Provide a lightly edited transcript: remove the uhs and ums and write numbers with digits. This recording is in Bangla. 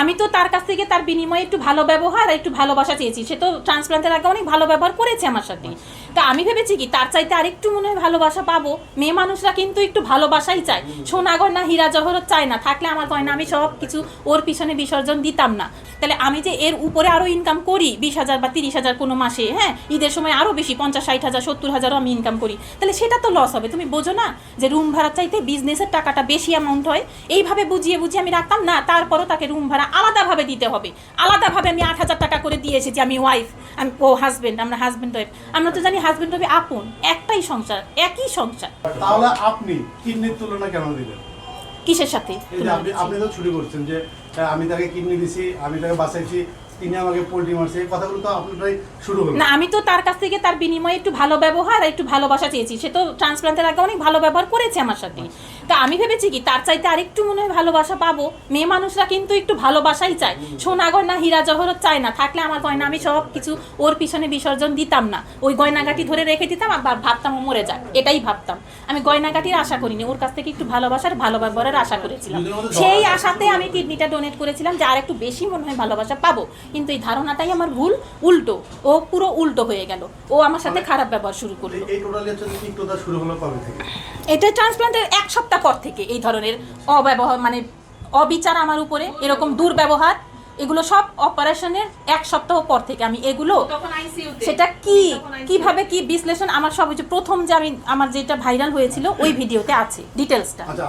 আমি তো তার কাছ থেকে তার বিনিময়ে একটু ভালো ব্যবহার আর একটু ভালোবাসা চেয়েছি। সে তো ট্রান্সপ্লান্টের আগে অনেক ভালো ব্যবহার করেছে আমার সাথে। তা আমি ভেবেছি কি তার চাইতে আরেকটু মনে হয় ভালোবাসা পাবো। মেয়ে মানুষরা কিন্তু একটু ভালোবাসাই চায়, সোনা গয়না হীরা জহরত চায় না। থাকলে আমার গয়না আমি সব কিছু ওর পিছনে বিসর্জন দিতাম না। তাহলে আমি যে এর উপরে আরও ইনকাম করি 20,000 বা 30,000 কোনো মাসে, হ্যাঁ ঈদের সময় আরও বেশি 50-60,000 70,000ও আমি ইনকাম করি, তাহলে সেটা তো লস হবে। তুমি বোঝো না যে রুম ভাড়া চাইতে বিজনেসের টাকাটা বেশি অ্যামাউন্ট হয়। এইভাবে বুঝিয়ে আমি রাখতাম না। তারপরও তাকে রুম ভাড়া আলাদাভাবে দিতে হবে। আলাদাভাবে আমি 8,000 টাকা করে দিয়ে এসেছি। আমি ওয়াইফ, আমি ও হাজব্যান্ড, আমরা হাজব্যান্ড ওয়াইফ। আমরা তো জানি হাজব্যান্ড ওয়াইফ আপন, একটাই সংসার, একই সংসার। তাহলে আপনি কিডনির তুলনা কেন দিলেন? কিসের সাথে? আপনি তো ছুটি করছেন যে আমি তাকে কিডনি দিছি, আমি তাকে বাঁচাইছি, তিনি আমাকে পোল্ট্রি মারছে, এই কথাগুলো তো আপনারাই শুরু হলো না। আমি তো তার কাছ থেকে তার বিনিময়ে একটু ভালো ব্যবহার আর একটু ভালোবাসা চেয়েছি। সে তো ট্রান্সপ্লান্টের আগে অনেক ভালো ব্যবহার করেছে আমার সাথে। তা আমি ভেবেছি কি তার চাইতে আরেকটু মনে হয় ভালোবাসা পাবো। মেয়ে মানুষরা কিন্তু একটু ভালোবাসাই চায়, সোনা গয়না হীরা জহরত চায় না। থাকলে আমার গয়না আমি সব কিছু ওর পিছনে বিসর্জন দিতাম না। ওই গয়নাগাটি ধরে রেখে দিতাম, আবার ভাবতাম ও মরে যাক, এটাই ভাবতাম। আমি গয়নাগাটির আশা করিনি, ওর কাছ থেকে একটু ভালোবাসার ভালো ব্যবহারের আশা করেছিলাম। সেই আশাতে আমি কিডনিটা ডোনেট করেছিলাম যে আর একটু বেশি মনে হয় ভালোবাসা পাবো। কিন্তু এই ধারণাটাই আমার ভুল, উল্টো। ও পুরো উল্টো হয়ে গেল, ও আমার সাথে খারাপ ব্যবহার শুরু করলো। এই টোটালি হচ্ছে তিক্ততা শুরু হলো কবে থেকে? এটা ট্রান্সপ্লান্টের 1 সপ্তাহ পর থেকে এই ধরনের অব্যবহার, মানে অবিচার আমার উপরে, এরকম দুর্ব্যবহার, এগুলো সব অপারেশনের 1 সপ্তাহ পর থেকে আমি এগুলো সেটা কিভাবে কি বিশ্লেষণ আমার সব প্রথম যে আমার যেটা ভাইরাল হয়েছিল ওই ভিডিওতে আছে ডিটেলসটা। আচ্ছা।